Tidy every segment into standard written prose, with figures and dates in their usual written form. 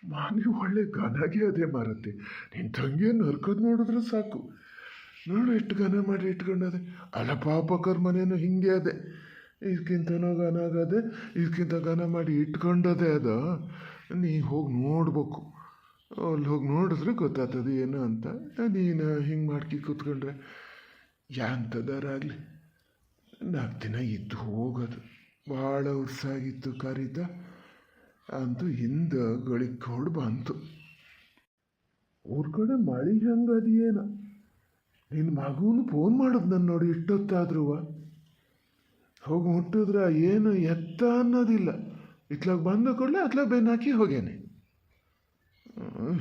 ಮನೆ ಒಳ್ಳೆ ಘನಗೆ ಅದೇ ಮಾರತ್ತೆ. ನಿನ್ನ ತಂಗಿಯನ್ನು ಹರ್ಕೋದು ನೋಡಿದ್ರೆ ಸಾಕು. ನೋಡು ಎಷ್ಟು ಘನ ಮಾಡಿ ಇಟ್ಕೊಂಡದೆ. ಅಲ್ಲ ಪಾಪಕರ್ ಮನೇನು ಹಿಂಗೆ ಅದೇ, ಇದಕ್ಕಿಂತನೋ ಘನ ಆಗದೆ, ಇದಕ್ಕಿಂತ ಘನ ಮಾಡಿ ಇಟ್ಕೊಂಡದೆ ಅದು. ನೀ ಹೋಗಿ ನೋಡ್ಬೇಕು, ಅಲ್ಲಿ ಹೋಗಿ ನೋಡಿದ್ರೆ ಗೊತ್ತಾಗ್ತದೆ ಏನು ಅಂತ. ನೀನು ಹಿಂಗೆ ಮಾಡ್ಕಿ ಕೂತ್ಕೊಂಡ್ರೆ ಯಾಂಥದಾರಾಗಲಿ 4 ದಿನ ಇದ್ದು ಹೋಗೋದು. ಭಾಳ ಉತ್ಸಾಹಿತ್ತು ಕರೀತ ಅಂತೂ ಹಿಂದೆ ಗಳಿಕೋಡು ಬಂತು. ಊರ ಕಡೆ ಮಳೆ ಹೆಂಗೆ ಅದೇನ. ನಿನ್ನ ಮಗುನು ಫೋನ್ ಮಾಡೋದು ನಾನು ನೋಡಿ ಇಷ್ಟೊತ್ತಾದ್ರೂ ಹೋಗಿ ಮುಟ್ಟಿದ್ರೆ ಏನು ಎತ್ತ ಅನ್ನೋದಿಲ್ಲ. ಇತ್ಲಾಗ ಬಂದ ಕೂಡಲೇ ಅತ್ಲಾಗ ಬೆನ್ನು ಹಾಕಿ ಹೋಗೇನೆ.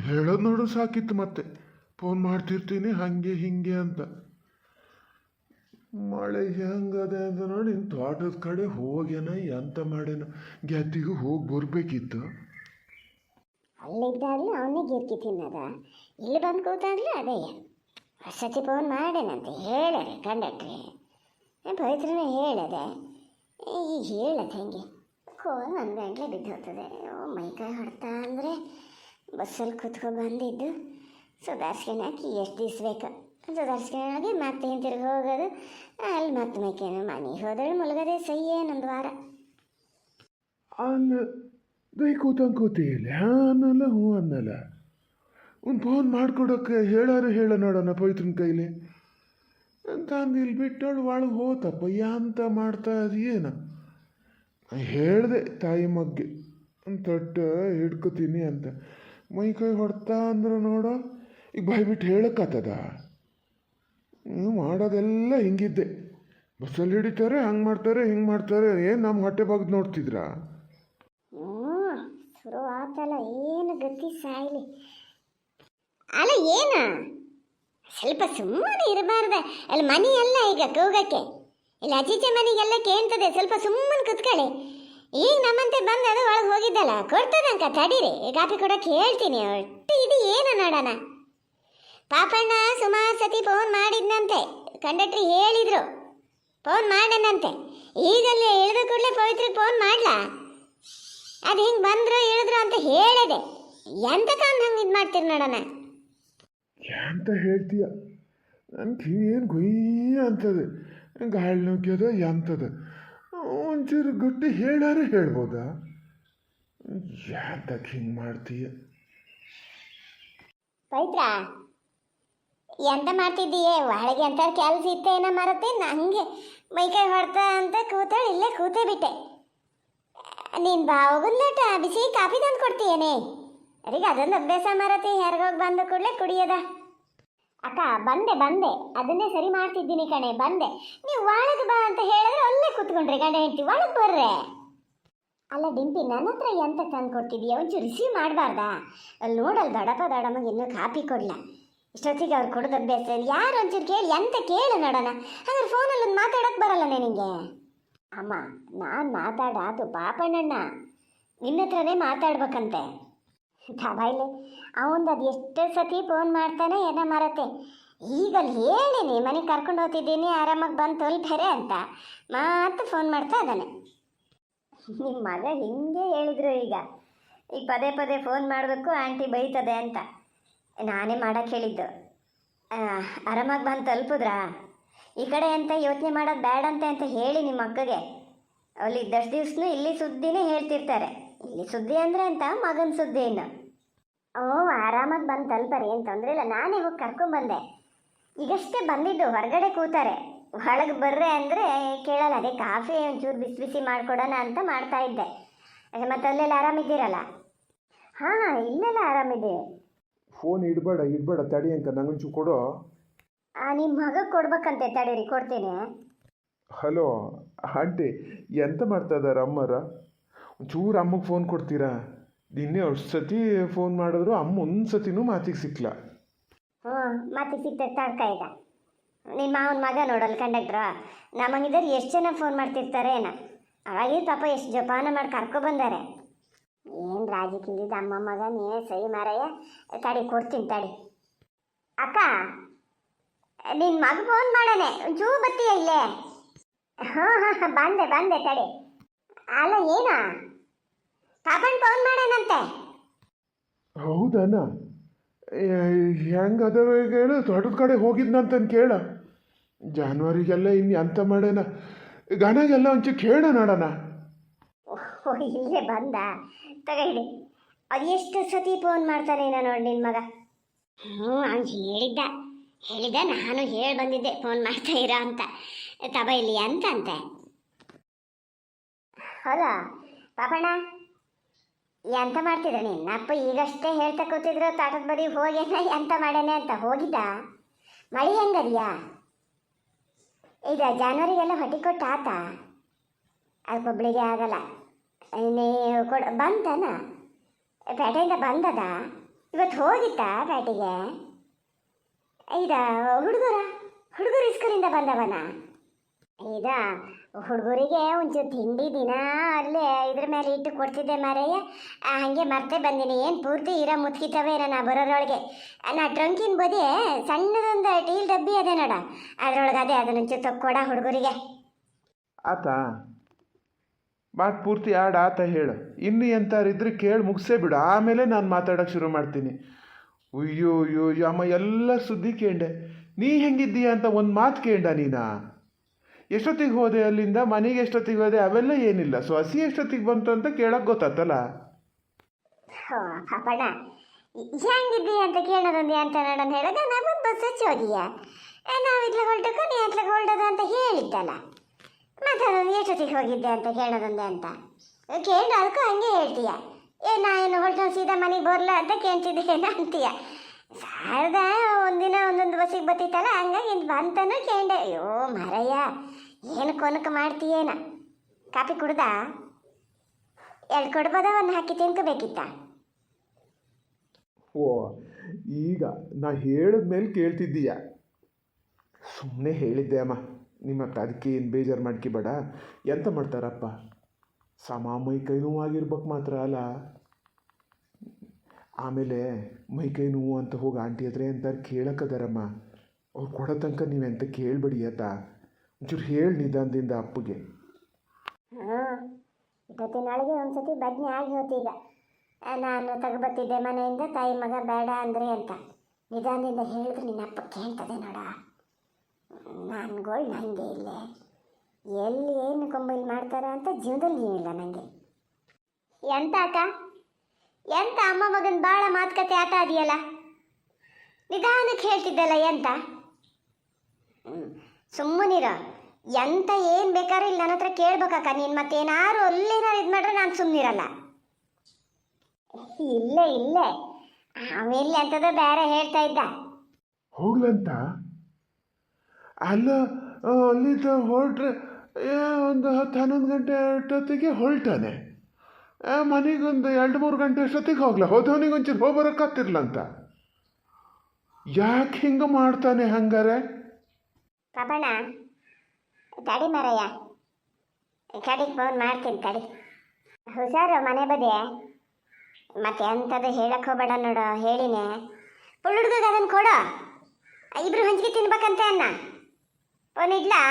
ಹೇಳೋದು ನೋಡು ಸಾಕಿತ್ತು, ಮತ್ತೆ ಫೋನ್ ಮಾಡ್ತಿರ್ತೀನಿ ಹಾಗೆ ಹಿಂಗೆ ಅಂತ. ಮಳೆ ಹೆಂಗದೆ ಅಂತ ನೋಡಿ ಇನ್ನು ತೋಟದ ಕಡೆ ಹೋಗ್ಯಾನ, ಎಂತ ಮಾಡ್ಯಾನ. ಗೆತ್ತಿಗೂ ಹೋಗಿ ಬರಬೇಕಿತ್ತು. ಅಲ್ಲಿದ್ದಾಗಲೂ ಅವನೇ ಗಿರ್ಕಿ ತಿನ್ನದ, ಇಲ್ಲಿ ಬಂದು ಕೂತಾಗಲೂ ಅದೇ. ಸತಿ ಫೋನ್ ಮಾಡೇನಂತೆ ಹೇಳರೆ ಕಂಡಕ್ಟ್ರಿ, ಪವಿತ್ರನೇ ಹೇಳದೆ. ಈಗ ಹೇಳತ್ತೆ ಹೆಂಗೆ ಫೋನ್ 1 ಗಂಟೆ ಬಿದ್ದು ಹೋಗ್ತದೆ. ಮೈಕೈ ಹೊಡ್ತಾ ಅಂದರೆ ಬಸ್ಸಲ್ಲಿ ಕೂತ್ಕೊಂಡು ಬಂದಿದ್ದು ಸುಧಾರಿಸ್ಕೊಂಡು ಹಾಕಿ ಎಷ್ಟು ದಿವ್ಸ ಬೇಕು ಸುಧಾರಿಸ್ಕೊಂಡೋಗಿ ಮತ್ತೆ ಹಿಂತಿರುಗಿ ಹೋಗೋದು. ಅಲ್ಲಿ ಮತ್ತೆ ಮೈಕೇನು ಮನೆಗೆ ಹೋದಳು ಮಲಗದೆ ಸಹ್ಯೇ 1 ವಾರ. ಅಲ್ಲ ಬೈ ಕೂತೀಲ್ಲ ಅನ್ನಲ್ಲ, ಹ್ಞೂ ಅನ್ನಲ್ಲ. ಒಂದು ಫೋನ್ ಮಾಡಿಕೊಡೋಕ್ಕೆ ಹೇಳ ನೋಡೋಣ ಪವಿತ್ರನ ಕೈಲಿ ಅಂತ ಅಂದು ಇಲ್ಲಿ ಬಿಟ್ಟವಳು ಒಳಗೆ ಹೋತಪ್ಪ. ಅಂತ ಮಾಡ್ತಾ ಅದೇನು ಹೇಳಿದೆ ತಾಯಿ ಮಗ್ಗೆ ಒಂದು ತೊಟ್ಟು ಹಿಡ್ಕೊತೀನಿ ಅಂತ. ಮೈ ಕೈ ಹೊಡ್ತಾ ಅಂದ್ರೆ ನೋಡೋ ಈಗ ಬಾಯ್ಬಿಟ್ಟು ಹೇಳೋಕ್ಕಾಗ್ತದ? ಮಾಡೋದೆಲ್ಲ ಹಿಂಗಿದ್ದೆ. ಬಸ್ಸಲ್ಲಿ ಹಿಡಿತಾರೆ, ಹಂಗೆ ಮಾಡ್ತಾರೆ, ಹಿಂಗೆ ಮಾಡ್ತಾರೆ. ಏನು ನಮ್ಮ ಹೊಟ್ಟೆ ಬಗ್ದು ನೋಡ್ತಿದ್ರಾ? ಶುರು ಆತಲ್ಲ, ಏನು ಗತಿ ಸಾಯ್ಲಿ. ಅಲ್ಲ ಏನ ಸ್ವಲ್ಪ ಸುಮ್ಮನೆ ಇರಬಾರ್ದ. ಅಲ್ಲಿ ಮನೆ ಎಲ್ಲ ಈಗ ಕೂಗಕ್ಕೆ, ಇಲ್ಲಿ ಅಜಿಚೆ ಮನೆಗೆಲ್ಲ ಕೇಳ್ತದೆ. ಸ್ವಲ್ಪ ಸುಮ್ಮನೆ ಕುತ್ಕೊಳ್ಳಿ. ಈಗ ನಮ್ಮಂತೆ ಬಂದು ಅದು ಒಳಗೆ ಹೋಗಿದ್ದಲ್ಲ, ಕೊಡ್ತದಂಕ ತಡೀರಿ, ಕಾಪಿ ಕೊಡೋಕೆ ಹೇಳ್ತೀನಿ. ಒಟ್ಟು ಇದು ಏನು ನೋಡೋಣ. ಪಾಪಣ್ಣ ಸುಮಾರು ಸತಿ ಫೋನ್ ಮಾಡಿದ್ನಂತೆ, ಕಂಡಕ್ಟ್ರಿ ಹೇಳಿದ್ರು ಫೋನ್ ಮಾಡನಂತೆ. ಈಗಲ್ಲೇ ಇಳಿದ ಕೂಡಲೇ ಪವಿತ್ರಕ್ಕೆ ಫೋನ್ ಮಾಡ್ಲಾ, ಅದು ಹಿಂಗೆ ಬಂದ್ರು ಇಳಿದ್ರು ಅಂತ ಹೇಳಿದೆ. ಎಂತಕ ಹಂಗೆ ಇದು ಮಾಡ್ತೀರಿ ನೋಡೋಣ. ಎಂತ ಹೇಳ್ತೀಯ? ನನ್ನ ಕಿವಿ ಏನು ಗೊಯ್ಯ ಅಂತದೆ, ಗಾಳಿ ನುಗ್ಗ್ಯದ ಎಂತದ. ಒಂಚೂರು ಗಟ್ಟಿ ಹೇಳಾರೆ ಹೇಳ್ಬೋದಾ? ಎಂತಕ್ಕೆ ಹಿಂಗೆ ಮಾಡ್ತೀಯ? ಪವಿತ್ರ ಎಂತ ಮಾಡ್ತಿದ್ದೀಯೇ? ಒಳಗೆ ಅಂತ ಕೆಲಸ ಇತ್ತೇನೋ ಮರತ್ತೆ. ನನಗೆ ಮೈಕೈ ಹೊಡ್ತಾ ಅಂತ ಕೂತಾಳೆ, ಇಲ್ಲೇ ಕೂತೇ ಬಿಟ್ಟೆ. ನೀನು ಬಾವಗುಲ್ಲಟ ಬಿಸಿ ಕಾಫಿ ತಂದು ಕೊಡ್ತೀಯೇನೆ? ಅರಿಗೆ ಅದೊಂದು ಅಭ್ಯಾಸ ಮರತಿ, ಹೊರಗೋಗಿ ಬಂದ ಕೂಡಲೇ ಕುಡಿಯೋದ. ಅಕ್ಕ ಬಂದೆ ಅದನ್ನೇ ಸರಿ ಮಾಡ್ತಿದ್ದೀನಿ ಕಣೆ, ಬಂದೆ. ನೀವು ಒಳಗೆ ಬಾ ಅಂತ ಹೇಳಿದ್ರೆ ಅಲ್ಲೇ ಕೂತ್ಕೊಂಡ್ರಿ ಗಂಡ ಹೆಂಡತಿ. ಒಳಗೆ ಬರ್ರೆ. ಅಲ್ಲ ಡಿಂಪಿ, ನನ್ನ ಹತ್ರ ಎಂತ ತಂದು ಕೊಡ್ತಿದ್ದೀಯ? ಒಂಚೂರು ರಿಸೀವ್ ಮಾಡಬಾರ್ದಾ? ಅಲ್ಲಿ ನೋಡಲ್ಲ ದೊಡ್ಡಮ್ಮಗೆ ಇನ್ನೂ ಕಾಪಿ ಕೊಡಲ. ಇಷ್ಟೊತ್ತಿಗೆ ಅವ್ರು ಕೊಡೋದು ಅಭ್ಯಾಸ. ಯಾರು ಒಂಚೂರು ಕೇಳಿ ಎಂತ ಕೇಳು ನೋಡೋಣ. ಹಾಗಾದ್ರೆ ಫೋನಲ್ಲಿ ಒಂದು ಮಾತಾಡೋಕ್ಕೆ ಬರಲ್ಲ ನಿನಗೆ? ಅಮ್ಮ ನಾನು ಮಾತಾಡೋದು ಪಾಪಣ್ಣಣ್ಣ, ನಿನ್ನ ಹತ್ರನೇ ಮಾತಾಡ್ಬೇಕಂತೆ. ಬಾಯ್ಲೆ ಅವನು ಅದು ಎಷ್ಟು ಸತಿ ಫೋನ್ ಮಾಡ್ತಾನೆ ಏನೋ ಮರತೆ. ಈಗಲ್ಲಿ ಹೇಳಿನಿ ಮನೆಗೆ ಕರ್ಕೊಂಡು ಹೋಗ್ತಿದ್ದೀನಿ, ಆರಾಮಾಗಿ ಬಂದು ತಲುಪೇರೆ ಅಂತ ಮತ್ತೆ ಫೋನ್ ಮಾಡ್ತಾ ಇದ್ದಾನೆ. ನಿಮ್ಮ ಮಗ ಹಿಂಗೆ ಹೇಳಿದ್ರು. ಈಗ ಪದೇ ಪದೇ ಫೋನ್ ಮಾಡಬೇಕು, ಆಂಟಿ ಬೈತದೆ ಅಂತ ನಾನೇ ಮಾಡೋಕ್ಕೆ ಹೇಳಿದ್ದು. ಆರಾಮಾಗಿ ಬಂದು ತಲುಪಿದ್ರಾ? ಈ ಕಡೆ ಅಂತ ಯೋಚನೆ ಮಾಡೋದು ಬೇಡಂತೆ ಅಂತ ಹೇಳಿ ನಿಮ್ಮ ಅಕ್ಕಗೆ. ಅಲ್ಲಿ ಇದ್ದಷ್ಟು ದಿವ್ಸನೂ ಇಲ್ಲಿ ಸುದ್ದಿನೇ ಹೇಳ್ತಿರ್ತಾರೆ. ಇಲ್ಲಿ ಸುದ್ದಿ ಅಂದರೆ ಅಂತ ಮಗನ ಸುದ್ದಿ ಇನ್ನು. ಆರಾಮಾಗಿ ಬಂದು ತಲುಪರಿ, ಏನು ತೊಂದರೆ ಇಲ್ಲ. ನಾನೇ ಹೋಗಿ ಕರ್ಕೊಂಡ್ಬಂದೆ. ಈಗಷ್ಟೇ ಬಂದಿದ್ದು, ಹೊರಗಡೆ ಕೂತಾರೆ. ಒಳಗೆ ಬರ್ರೆ ಅಂದರೆ ಕೇಳಲ್ಲ. ಅದೇ ಕಾಫಿ ಒಂಚೂರು ಬಿಸಿ ಬಿಸಿ ಮಾಡಿಕೊಡೋಣ ಅಂತ ಮಾಡ್ತಾ ಇದ್ದೆ. ಮತ್ತು ಅಲ್ಲೆಲ್ಲ ಆರಾಮಿದ್ದೀರಲ್ಲ? ಹಾಂ ಇಲ್ಲೆಲ್ಲ ಆರಾಮಿದ್ದೀವಿ. ಫೋನ್ ಇಡಬೇಡ ತಡಿ ಅಂಕ, ನಂಗೊಂಚೂರು ಕೊಡು. ನಿಮ್ಮ ಮಗ ಕೊಡ್ಬೇಕಂತೆ, ತಡೀರಿ ಕೊಡ್ತೀನಿ. ಹಲೋ ಆಂಟಿ, ಎಂತ ಮಾಡ್ತಾ ಇದ್ದಾರೆ ಅಮ್ಮರ? ಒಂಚೂರು ಅಮ್ಮಗೆ ಫೋನ್ ಕೊಡ್ತೀರಾ? ನಿನ್ನೆ ಅಷ್ಟು ಸತಿ ಫೋನ್ ಮಾಡಿದ್ರು ಅಮ್ಮ ಒಂದು ಸತಿನೂ ಮಾತಿಗೆ ಸಿಕ್ಕಲ್ಲ. ಮಾತಿಗೆ ಸಿಗ್ತದೆ ತಡ್ಕ. ಈಗ ನಿಮ್ಮ ಮಾವನ ಮಗ ನೋಡಲ್ಲ ಕಂಡಕ್ಟ್ರ, ನಮಗಿದ್ರೆ ಎಷ್ಟು ಜನ ಫೋನ್ ಮಾಡ್ತಿರ್ತಾರೆ ಏನೋ. ಅವಾಗೇ ಪಾಪ ಎಷ್ಟು ಜೋಪಾನ ಮಾಡಿ ಕರ್ಕೊಬಂದಾರೆ. ಏನು ರಾಜಕೀಯದ ಅಮ್ಮ ಮಗ ನೀ ಸೈ ಮಾರಯ್ಯ. ತಡಿ ಕೊಡ್ತೀನಿ ತಡಿ. ಅಕ್ಕ ನಿನ್ನ ಮಗ ಫೋನ್ ಮಾಡಾನೆ, ಒಂಚೂರು ಬತ್ತೀಯ ಇಲ್ಲೇ? ಹಾಂ ಬಂದೆ ತಡಿ. ಅಲ್ಲ ಏನ ಪಾಪಣ್ಣ ಫೋನ್ ಮಾಡಾನಂತೆ. ಹೌದನ? ಹೆಂಗೆ ಅದಾವ ಹೇಳು, ತೋಟದ ಕಡೆ ಹೋಗಿದ್ನಂತಂದು ಕೇಳ. ಜಾನ್ವರಿಗೆಲ್ಲ ಇನ್ನು ಎಂತ ಮಾಡ್ಯಾನ, ಗನಗೆಲ್ಲ ಒಂಚೂರು ಕೇಳ ನೋಡೋಣ. ಓ ಇಲ್ಲೇ ಬಂದ ತಗಡಿ. ಅದೆಷ್ಟು ಸತಿ ಫೋನ್ ಮಾಡ್ತಾನೇನ ನೋಡಿ ನಿನ್ನ ಮಗ. ಅವ್ನು ಹೇಳಿದ್ದ ನಾನು ಹೇಳಿ ಬಂದಿದ್ದೆ ಫೋನ್ ಮಾಡ್ತಾ ಇರೋ ಅಂತ. ತಬ ಇಲ್ಲಿ ಅಂತಂತೆ. ಹಲೋ ಪಾಪಣ್ಣ, ಎಂತ ಮಾಡ್ತಿದ್ದ ನಿನ್ನಪ್ಪ? ಈಗಷ್ಟೇ ಹೇಳ್ತಾ ಕೂತಿದ್ರು ತೋಟದ ಬದಿ ಹೋಗ್ಯಾನ ಎಂತ ಮಾಡ್ಯಾನೆ ಅಂತ. ಹೋಗಿದ್ದ? ಮಳೆ ಹೆಂಗದಿಯಾ? ಈಗ ಜಾನ್ವರಿಗೆಲ್ಲ ಹೊಟ್ಟೆ ಕೊಟ್ಟು ಆತ? ಅದಕ್ಕೊಬ್ಳಿಗೆ ಆಗಲ್ಲ. ನೀವು ಬಂತನ? ಪೇಟೆಯಿಂದ ಬಂದದ? ಇವತ್ತು ಹೋಗಿತ್ತ ಪೇಟೆಗೆ? ಇದ ಹುಡುಗರು ಇಸ್ಕೂಲಿಂದ ಬಂದವನ? ಇದ ಹುಡುಗರಿಗೆ ಒಂಚೂರು ತಿಂಡಿ ದಿನ ಅಲ್ಲೇ ಇದ್ರ ಮೇಲೆ ಇಟ್ಟು ಕೊಡ್ತಿದ್ದೆ ಮಾರಯ್ಯ. ಹಾಗೆ ಮರ್ತೆ ಬಂದೀನಿ. ಏನು ಪೂರ್ತಿ ಇರೋ ಮುತ್ಕಿತವೇ ನಾ ಬರೋದ್ರೊಳಗೆ. ನಾ ಟ್ರಂಕಿನ ಬದಿ ಸಣ್ಣದೊಂದು ಟೀಲ್ ಡಬ್ಬಿ ಅದೇ ನೋಡ, ಅದ್ರೊಳಗೆ ಅದೇ ಅದನ್ನ ಒಂಚೂರು ತಕ್ಕೊಡ ಹುಡುಗರಿಗೆ. ಆತ ಮಾತು ಪೂರ್ತಿ ಆಡ ಆತ ಹೇಳು. ಇನ್ನು ಎಂತಾರಿದ್ರೆ ಕೇಳಿ ಮುಗಿಸೇ ಬಿಡು, ಆಮೇಲೆ ನಾನು ಮಾತಾಡೋಕ್ಕೆ ಶುರು ಮಾಡ್ತೀನಿ. ಅಯ್ಯೋ ಅಯ್ಯೋ ಅಮ್ಮ, ಎಲ್ಲ ಸುದ್ದಿ ಕೇಂಡೆ. ನೀ ಹೆಂಗಿದ್ದೀಯ ಅಂತ ಒಂದು ಮಾತು ಕೇಂಡ ನೀನಾ? ಎಷ್ಟೊತ್ತಿಗೆ ಹೋದೆ ಅಲ್ಲಿಂದ ಮನೆಗೆ, ಎಷ್ಟೊತ್ತಿಗೆ ಹೋದೆ ಅವೆಲ್ಲ ಏನಿಲ್ಲ. ಸೊ ಹಸಿ ಎಷ್ಟೊತ್ತಿಗೆ ಬಂತು ಅಂತ ಕೇಳಕ್ಕೆ ಗೊತ್ತಾತಲ್ಲ. ಪಾಪಣ್ಣ ಹೆಂಗಿದ್ದೀಯ ಅಂತ ಕೇಳೋದೊಂದು ಅಂತ ನೋಡೋಣ ಹೇಳಿದ. ನಾವು ಬಸ್ ಹಚ್ಚಿ ಹೋಗಿಯ, ನಾವು ಇಟ್ಲಾಗ ಹೊರಟಕ್ಕ ನೀ ಇಟ್ಲಾಗ ಹೊರಟದ ಅಂತ ಹೇಳಿದ್ದಲ್ಲ. ಮತ್ತೆ ಅದೊಂದು ಎಷ್ಟೊತ್ತಿಗೆ ಹೋಗಿದ್ದೆ ಅಂತ ಕೇಳೋದೊಂದೆ ಅಂತ ಕೇಳಿ ಅದಕ್ಕೂ ಹಂಗೆ ಹೇಳ್ತೀಯ. ನಾನು ಹೊರಟ ಸೀದಾ ಮನೆಗೆ ಬರಲ್ಲ ಅಂತ ಕೇಳ್ತಿದ್ದೇನ ಅಂತೀಯ. ಸಾರದ ಒಂದಿನ ಒಂದೊಂದು ಬಸ್ಸಿಗೆ ಬತ್ತಿತ್ತಲ್ಲ, ಹಂಗಾಗಿ ಇದು ಬಂತನೂ ಕೇಂಡೆ. ಅಯ್ಯೋ ಮರಯ್ಯ, ಏನು ಕೊನಕ ಮಾಡ್ತೀಯೇನ? ಕಾಫಿ ಕುಡ್ದ? 2 ಕೊಡ್ಬೋದ, ಒಂದು ಹಾಕಿ ತಿನ್ಕೋಬೇಕಿತ್ತ? ಓ, ಈಗ ನಾ ಹೇಳಿದ್ಮೇಲೆ ಕೇಳ್ತಿದ್ದೀಯ. ಸುಮ್ಮನೆ ಹೇಳಿದ್ದೆ ಅಮ್ಮ. ನಿಮ್ಮಕ್ಕ ಅದಕ್ಕೆ ಏನು ಬೇಜಾರು ಮಾಡ್ಕಿಬೇಡ. ಎಂತ ಮಾಡ್ತಾರಪ್ಪ, ಮೈ ಕೈ ನೋವಾಗಿರ್ಬೇಕು ಮಾತ್ರ ಅಲ್ಲ. ಆಮೇಲೆ ಮೈ ಕೈ ನೋವು ಅಂತ ಹೋಗಿ ಆಂಟಿ ಹತ್ರ ಅಂತಾರೆ ಕೇಳಕ್ಕದಾರಮ್ಮ. ಅವ್ರು ಕೊಡೋ ತನಕ ನೀವೆಂತ ಕೇಳಬೇಡಿ ಆತ. ಒಂಚೂರು ಹೇಳಿ ನಿಧಾನದಿಂದ ಅಪ್ಪಗೆ. ಇವತ್ತಿನೊಳಗೆ ಒಂದ್ಸತಿ ಬದ್ನಿ ಆಗಿ ಹೋತೀಗ. ನಾನು ತಗೊಬತ್ತಿದ್ದೆ ಮನೆಯಿಂದ, ತಾಯಿ ಮಗ ಬೇಡ ಅಂದರೆ ಅಂತ. ನಿಧಾನದಿಂದ ಹೇಳಿದ್ರೆ ನಿನ್ನ ಅಪ್ಪ ಕೇಳ್ತದೆ ನೋಡ. ನಾನ್ಗಳು ನನಗೆ ಇಲ್ಲೇ ಎಲ್ಲಿ ಏನು ಕೊಂಬೈಲಿ ಮಾಡ್ತಾರ ಅಂತ ಜೀವನದಲ್ಲಿ ನೀವಿಲ್ಲ ನನಗೆ. ಎಂತ ಅಕ್ಕ, ಎಂತ ಅಮ್ಮ ಮಗನ ಭಾಳ ಮಾತುಕತೆ ಆಟ ಅದೆಯಲ್ಲ, ನಿಧಾನಕ್ಕೆ ಹೇಳ್ತಿದ್ದಲ್ಲ ಎಂತ? ಸುಮ್ಮನಿರೋ. ಎಂತ ಏನು ಬೇಕಾದ್ರೂ ಇಲ್ಲಿ ನನ್ನ ಹತ್ರ ಕೇಳ್ಬೇಕಕ್ಕ ನೀನು. ಮತ್ತೇನಾರು ಅಲ್ಲೇನಾರು ಇದು ಮಾಡ್ರೆ ನಾನು ಸುಮ್ಮನಿರಲ್ಲ. ಇಲ್ಲೇ ಆಮೇಲೆ ಅಂತದ ಬೇರೆ ಹೇಳ್ತಾ ಇದ್ದ. ಹೋಗ್ಲಂತ ಅಲ್ಲ, ಅಲ್ಲಿದ್ದ ಹೊರಟ್ರೆ ಒಂದು 10-11 ಗಂಟೆ ಅಷ್ಟೊತ್ತಿಗೆ ಹೊರಟಾನೆ. ಮನೆಗೊಂದು 2-3 ಗಂಟೆ ಅಷ್ಟೊತ್ತಿಗೆ ಹೋಗ್ಲ ಹೋದವನಿಗೆ ಒಂಚೂರು ಹೋಗ್ಬರಕ್ಕಾಗ್ತಿರ್ಲಂತ. ಯಾಕೆ ಹಿಂಗೆ ಮಾಡ್ತಾನೆ ಹಂಗಾರೆ? ಪಾಪಣ್ಣ ತಡಿ ಮರಯ್ಯ, ಕಡಿಗೆ ಫೋನ್ ಮಾಡ್ತೀನಿ ತಡಿ. ಹುಷಾರು ಮನೆ ಬದಿ. ಮತ್ತೆ ಎಂಥದ್ದು ಹೇಳಕ್ಕೆ ಹೋಗ್ಬೇಡ ನೋಡು, ಹೇಳಿನೇ. ಹುಡುಗಗೆ ಅದನ್ನು ಕೊಡು, ಇಬ್ರು ಹಂಚಿಗೆ ತಿನ್ಬೇಕಂತೆ ಅನ್ನ. ಫೋನ್ ಇಡ್ಲಾ?